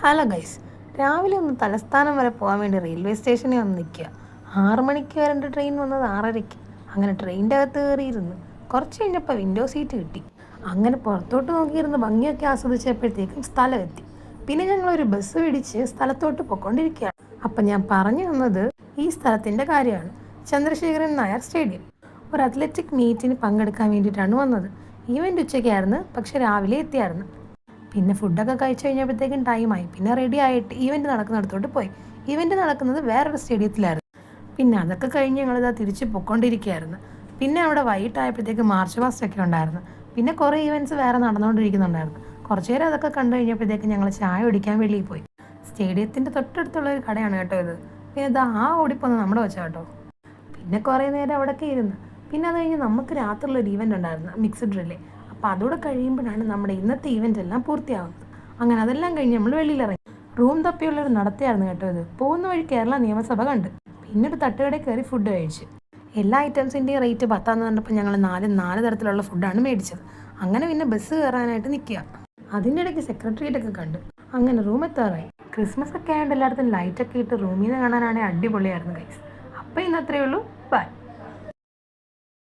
Hello guys, രാവിലെ ഒന്ന് തലസ്ഥാനം വരെ പോകാൻ വേണ്ടി റെയിൽവേ സ്റ്റേഷനിൽ വന്ന് നിൽക്കുക. 6 മണിക്ക് വരേണ്ട ട്രെയിൻ വന്നത് 6:30. അങ്ങനെ ട്രെയിനിൻ്റെ അകത്ത് കയറിയിരുന്നു. കുറച്ച് കഴിഞ്ഞപ്പോൾ വിൻഡോ സീറ്റ് കിട്ടി. അങ്ങനെ പുറത്തോട്ട് നോക്കിയിരുന്ന് ഭംഗിയൊക്കെ ആസ്വദിച്ചപ്പോഴത്തേക്കും സ്ഥലം എത്തി. പിന്നെ ഞങ്ങളൊരു ബസ് പിടിച്ച് സ്ഥലത്തോട്ട് പോയിക്കൊണ്ടിരിക്കുകയാണ്. അപ്പം ഞാൻ പറഞ്ഞു തന്നത് ഈ സ്ഥലത്തിൻ്റെ കാര്യമാണ്. ചന്ദ്രശേഖരൻ നായർ സ്റ്റേഡിയം. ഒരു അത്ലറ്റിക് മീറ്റിന് പങ്കെടുക്കാൻ വേണ്ടിയിട്ടാണ് വന്നത്. ഈവൻ്റ് ഉച്ചയ്ക്കായിരുന്നു, പക്ഷെ രാവിലെ എത്തിയായിരുന്നു. പിന്നെ ഫുഡൊക്കെ കഴിച്ചു കഴിഞ്ഞപ്പോഴത്തേക്കും ടൈമായി. പിന്നെ റെഡി ആയിട്ട് ഈവൻറ്റ് നടക്കുന്നിടത്തോട്ട് പോയി. ഈവൻറ്റ് നടക്കുന്നത് വേറൊരു സ്റ്റേഡിയത്തിലായിരുന്നു. പിന്നെ അതൊക്കെ കഴിഞ്ഞ് ഞങ്ങളിതാ തിരിച്ച് പൊയ്ക്കൊണ്ടിരിക്കുകയായിരുന്നു. പിന്നെ അവിടെ വൈകിട്ടായപ്പോഴത്തേക്ക് മാർച്ച് പാസ്റ്റ് ഒക്കെ ഉണ്ടായിരുന്നു. പിന്നെ കുറേ ഈവൻറ്റ്സ് വേറെ നടന്നുകൊണ്ടിരിക്കുന്നുണ്ടായിരുന്നു. കുറച്ച് നേരം അതൊക്കെ കണ്ടു കഴിഞ്ഞപ്പോഴത്തേക്ക് ഞങ്ങൾ ചായ കുടിക്കാൻ വെളിയിൽ പോയി. സ്റ്റേഡിയത്തിൻ്റെ തൊട്ടടുത്തുള്ള ഒരു കടയാണ് കേട്ടോ ഇത്. പിന്നെ ഇതാ ഓടിപ്പോന്ന് നമ്മുടെ വെച്ചാൽ കേട്ടോ. പിന്നെ കുറേ നേരം അവിടെയൊക്കെ ഇരുന്ന്. പിന്നെ അത് കഴിഞ്ഞ് നമുക്ക് രാത്രിയിലൊരു ഈവൻ്റ് ഉണ്ടായിരുന്നു, മിക്സ്ഡ് റിലേ. അപ്പോൾ അതോടെ കഴിയുമ്പോഴാണ് നമ്മുടെ ഇന്നത്തെ ഈവൻ്റ് എല്ലാം പൂർത്തിയാകുന്നത്. അങ്ങനെ അതെല്ലാം കഴിഞ്ഞ് നമ്മൾ വെളിയിലിറങ്ങി. റൂം തപ്പിയുള്ളൊരു നടത്തിയായിരുന്നു കേട്ടോ ഇത്. പോകുന്ന വഴി കേരള നിയമസഭ കണ്ട്. പിന്നെ ഒരു തട്ടുകടയിൽ കയറി ഫുഡ് കഴിച്ച്. എല്ലാ ഐറ്റംസിൻ്റെയും റേറ്റ് 10 കണ്ടപ്പോൾ ഞങ്ങൾ നാല് തരത്തിലുള്ള ഫുഡാണ് മേടിച്ചത്. അങ്ങനെ പിന്നെ ബസ് കയറാനായിട്ട് നിൽക്കുക. അതിൻ്റെ ഇടയ്ക്ക് സെക്രട്ടേറിയറ്റൊക്കെ കണ്ട്. അങ്ങനെ റൂം എത്താറായി. ക്രിസ്മസ് ഒക്കെ ആയതുകൊണ്ട് എല്ലായിടത്തും ലൈറ്റൊക്കെ ഇട്ട് റൂമിൽ നിന്ന് കാണാനാണെങ്കിൽ അടിപൊളിയായിരുന്നു ഗൈസ്. അപ്പോൾ ഇന്ന് അത്രയേ ഉള്ളൂ. ബൈ.